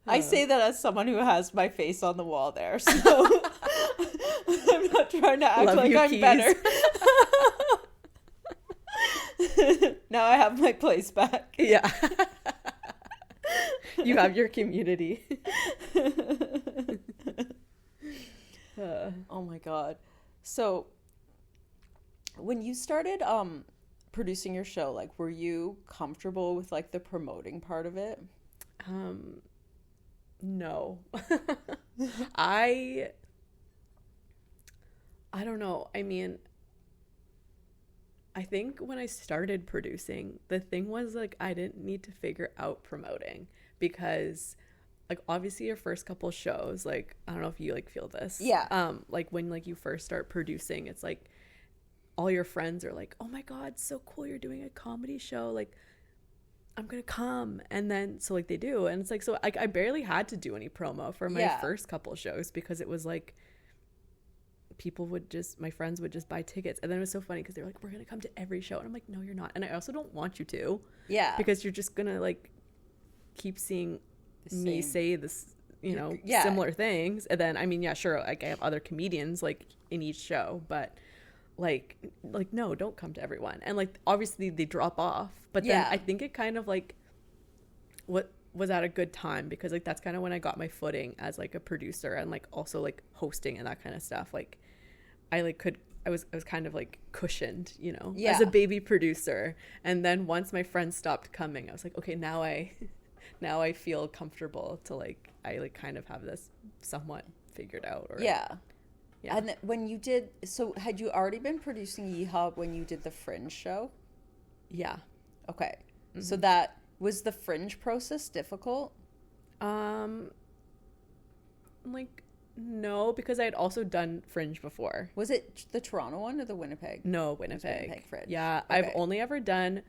I say that as someone who has my face on the wall there. So I'm not trying to act like I'm Keys. Better. Now I have my place back. Yeah. You have your community. Oh my God. So when you started producing your show, like, were you comfortable with like the promoting part of it? No. I don't know. I mean, I think when I started producing, the thing was like I didn't need to figure out promoting, because like obviously your first couple shows, like I don't know if you like feel this. Yeah. Like when like you first start producing, it's like all your friends are like, "Oh my God, so cool, you're doing a comedy show. Like I'm gonna come." And then so like they do, and it's like, so like I barely had to do any promo for my first couple shows, because it was like my friends would just buy tickets. And then it was so funny because they were like, "We're gonna come to every show," and I'm like, "No, you're not." And I also don't want you to, because you're just gonna like keep seeing me say this, you know, similar things. And then I mean, yeah, sure, like I have other comedians like in each show, but like no, don't come to everyone. And like obviously they drop off, but then I think it kind of like what was at a good time, because like that's kind of when I got my footing as like a producer, and like also like hosting and that kind of stuff. Like I was kind of like cushioned, you know, as a baby producer. And then once my friends stopped coming, I was like, okay, now I feel comfortable to like I like kind of have this somewhat figured out. Or Yeah. And when you did, so had you already been producing Yeehaw when you did the Fringe show? Yeah. Okay. Mm-hmm. So that was the Fringe process difficult? Like no, because I had also done Fringe before. Was it the Toronto one or the Winnipeg? No, Winnipeg. Winnipeg Fringe. Yeah, okay. I've only ever done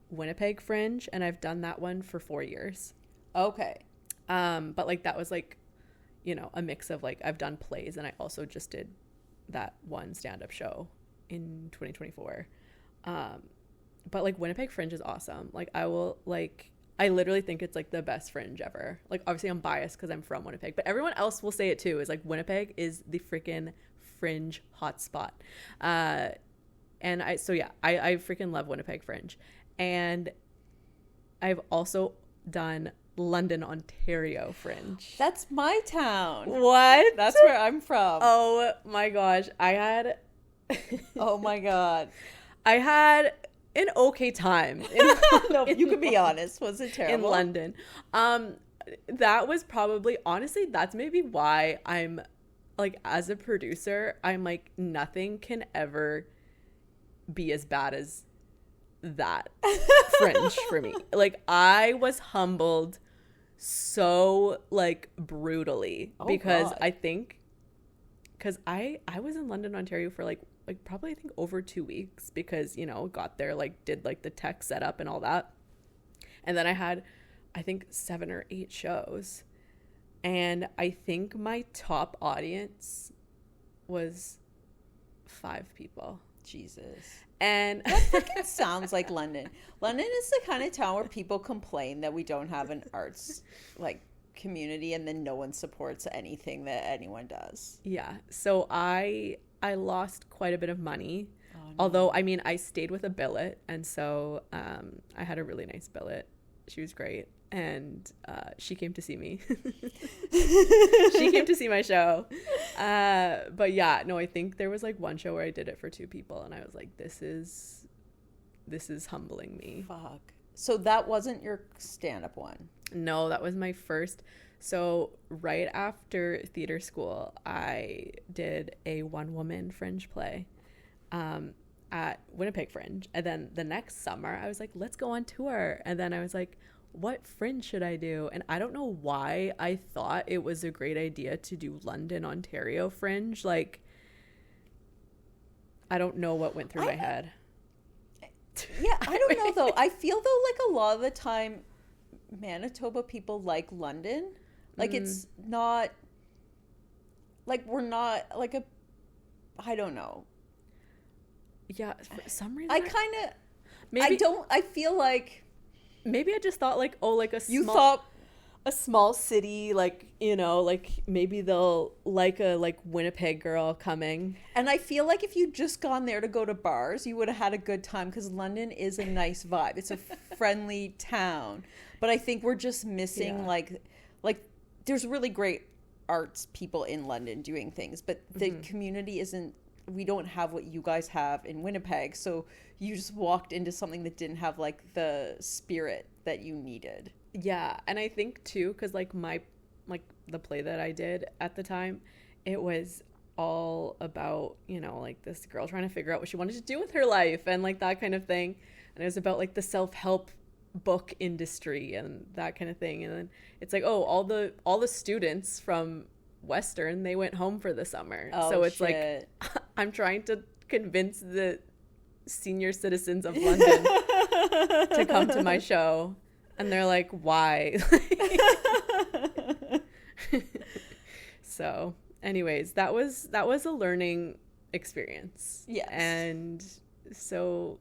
Winnipeg Fringe, and I've done that one for 4 years. Okay. But like that was like, you know, a mix of like I've done plays, and I also just did that one stand-up show in 2024. But like Winnipeg Fringe is awesome. Like I literally think it's like the best Fringe ever. Like obviously I'm biased because I'm from Winnipeg, but everyone else will say it too, is like Winnipeg is the freaking Fringe hotspot. And I freaking love Winnipeg Fringe. And I've also done London, Ontario Fringe. That's my town. What? That's where I'm from. Oh my gosh. I had Oh my God. I had an okay time. No, you can be honest. Was it terrible? In London. That was probably, honestly, that's maybe why I'm like, as a producer, I'm like, nothing can ever be as bad as that Fringe for me. Like, I was humbled so like brutally because God. I think because I was in London, Ontario for like probably I think over 2 weeks because, you know, got there, like did like the tech setup and all that. And then I had I think 7 or 8 shows. And I think my top audience was 5 people. Jesus. And that freaking sounds like London. London is the kind of town where people complain that we don't have an arts like community, and then no one supports anything that anyone does. Yeah. So I lost quite a bit of money. Oh, no. Although, I mean, I stayed with a billet, and so I had a really nice billet. She was great, and she came to see me. She came to see my show. But yeah, no, I think there was like one show where I did it for 2 people, and I was like, this is humbling me. Fuck. So that wasn't your stand-up one? No, that was my first. So right after theater school, I did a one-woman Fringe play at Winnipeg Fringe. And then the next summer, I was like, let's go on tour. And then I was like, what Fringe should I do? And I don't know why I thought it was a great idea to do London, Ontario Fringe. Like, I don't know what went through my head. Yeah, I don't know though. I feel though like a lot of the time Manitoba people like London. Like it's not like we're not like a I don't know. Yeah, for some reason I feel like maybe I just thought like, oh, like you thought a small city, like, you know, like maybe they'll like a like Winnipeg girl coming. And I feel like if you'd just gone there to go to bars, you would have had a good time because London is a nice vibe. It's a friendly town. But I think we're just missing like there's really great arts people in London doing things, but the community isn't, we don't have what you guys have in Winnipeg. So you just walked into something that didn't have like the spirit that you needed. Yeah, and I think too, because like the play that I did at the time, it was all about, you know, like this girl trying to figure out what she wanted to do with her life and like that kind of thing. And it was about like the self-help book industry and that kind of thing. And then it's like, oh, all the students from Western, they went home for the summer. So it's shit. Like I'm trying to convince the senior citizens of London to come to my show. And they're like, why? So anyways, that was a learning experience. Yes. And so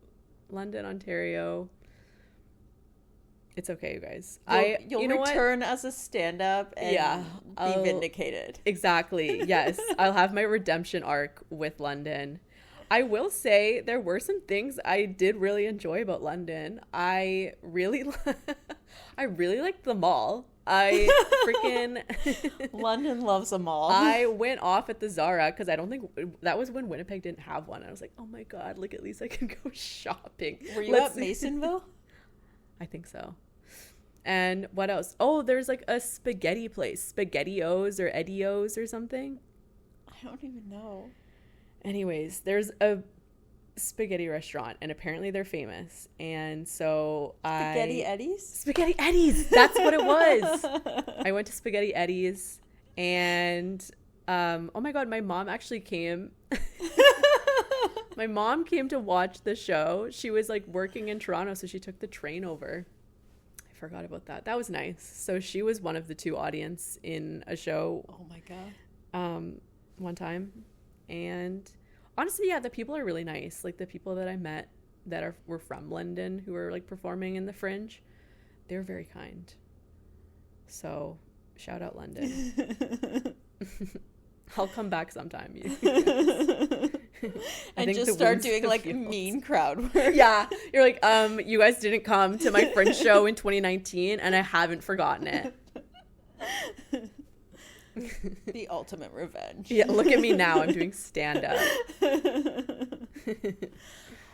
London, Ontario, it's okay, you guys. You'll return as a stand-up and be vindicated. Exactly. Yes. I'll have my redemption arc with London. I will say there were some things I did really enjoy about London. I really liked the mall. I freaking London loves a mall. I went off at the Zara because I don't think that was when Winnipeg didn't have one. I was like, oh my God, like at least I can go shopping. Were you at Masonville? I think so. And what else? Oh, there's like a spaghetti place, SpaghettiOs or Eddios or something. I don't even know. Anyways, there's a spaghetti restaurant and apparently they're famous. And so Spaghetti Eddies? Spaghetti Eddies. That's what it was. I went to Spaghetti Eddies and oh my God, my mom actually came. My mom came to watch the show. She was like working in Toronto, so she took the train over. I forgot about that. That was nice. So she was one of the 2 audience in a show. Oh my God. One time. And honestly, yeah, the people are really nice. Like the people that I met that were from London who were like performing in the Fringe, they were very kind. So shout out London. I'll come back sometime. And just start doing like mean crowd work. Yeah. You're like, you guys didn't come to my Fringe show in 2019 and I haven't forgotten it. The ultimate revenge. Yeah, look at me now. I'm doing stand-up.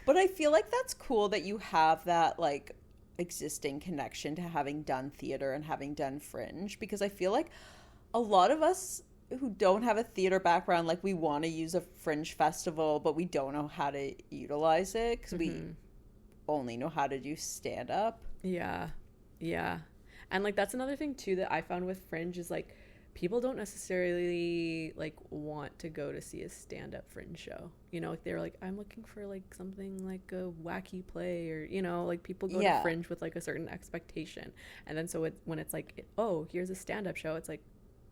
But I feel like that's cool that you have that, like, existing connection to having done theater and having done Fringe, because I feel like a lot of us who don't have a theater background, like, we want to use a Fringe festival, but we don't know how to utilize it because we only know how to do stand-up. Yeah. And, like, that's another thing, too, that I found with Fringe is, like, people don't necessarily, like, want to go to see a stand-up Fringe show. You know, like, they're like, I'm looking for, like, something like a wacky play, or, you know, like, people go to Fringe with, like, a certain expectation. And then so when it's like, oh, here's a stand-up show, it's like,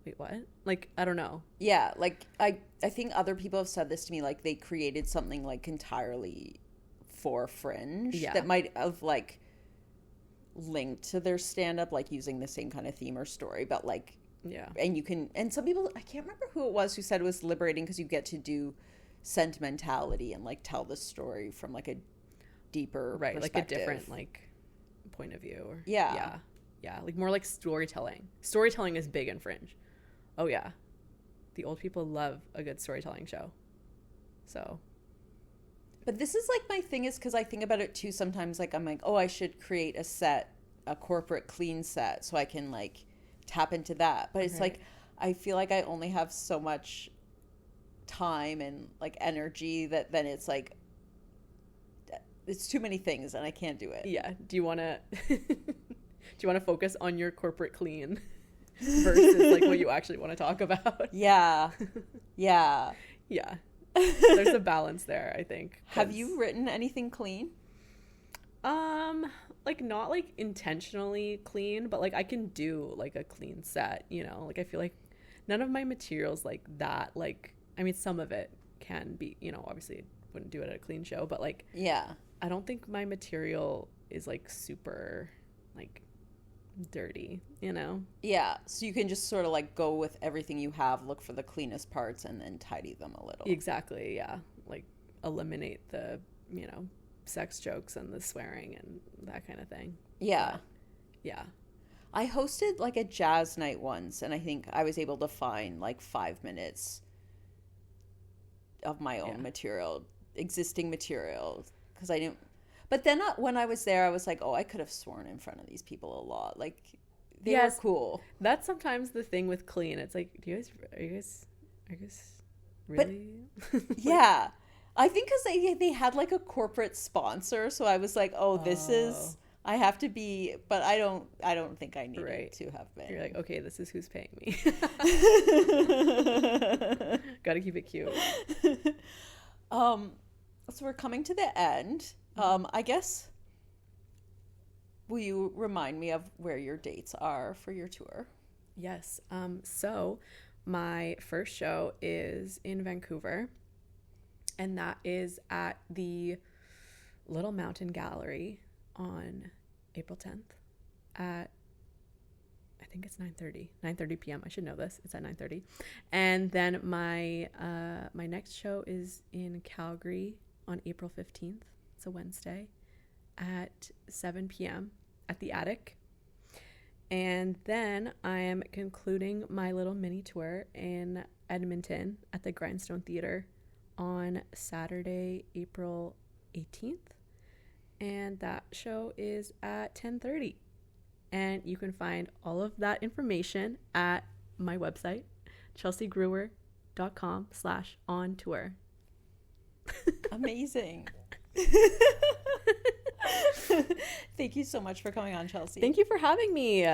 wait, what? Like, I don't know. Yeah, like, I think other people have said this to me, like, they created something, like, entirely for Fringe that might have, like, linked to their stand-up, like, using the same kind of theme or story, but, like, yeah. And you can, and some people, I can't remember who it was who said it was liberating because you get to do sentimentality and, like, tell the story from, like, a deeper perspective. Like a different, like, point of view. Or, yeah, like more like storytelling. Storytelling is big in Fringe. Oh yeah, the old people love a good storytelling show. So, but this is, like, my thing is because I think about it too sometimes. Like, I'm like, oh, I should create a corporate clean set so I can, like, tap into that. But it's like, I feel like I only have so much time and, like, energy that then it's like, it's too many things and I can't do it. Yeah. Do you want to focus on your corporate clean versus, like, what you actually want to talk about? Yeah. There's a balance there, I think. Have you written anything clean? Like, not, like, intentionally clean, but, like, I can do, like, a clean set, you know? Like, I feel like none of my materials, like, that, like, I mean, some of it can be, you know, obviously I wouldn't do it at a clean show, but, like, yeah, I don't think my material is, like, super, like, dirty, you know? Yeah, so you can just sort of, like, go with everything you have, look for the cleanest parts, and then tidy them a little. Exactly, yeah. Like, eliminate the, you know, sex jokes and the swearing and that kind of thing. Yeah. But, yeah. I hosted, like, a jazz night once, and I think I was able to find, like, 5 minutes of my own material, existing material, because I didn't. But then when I was there, I was like, oh, I could have sworn in front of these people a lot. Like, they were cool. That's sometimes the thing with clean. It's like, are you guys really? But, yeah. I think because they had, like, a corporate sponsor, so I was like, oh, this is, I have to be, but I don't think I needed to have been. You're like, okay, this is who's paying me. Gotta keep it cute. So we're coming to the end. I guess, will you remind me of where your dates are for your tour? Yes. So my first show is in Vancouver, and that is at the Little Mountain Gallery on April 10th at, I think it's 9:30 p.m. I should know this. It's at 9:30. And then my next show is in Calgary on April 15th. It's a Wednesday at 7 p.m. at the Attic. And then I am concluding my little mini tour in Edmonton at the Grindstone Theatre on Saturday, April 18th. And that show is at 10:30. And you can find all of that information at my website, chelseygrewer.com/on-tour. Amazing. Thank you so much for coming on, Chelsey. Thank you for having me.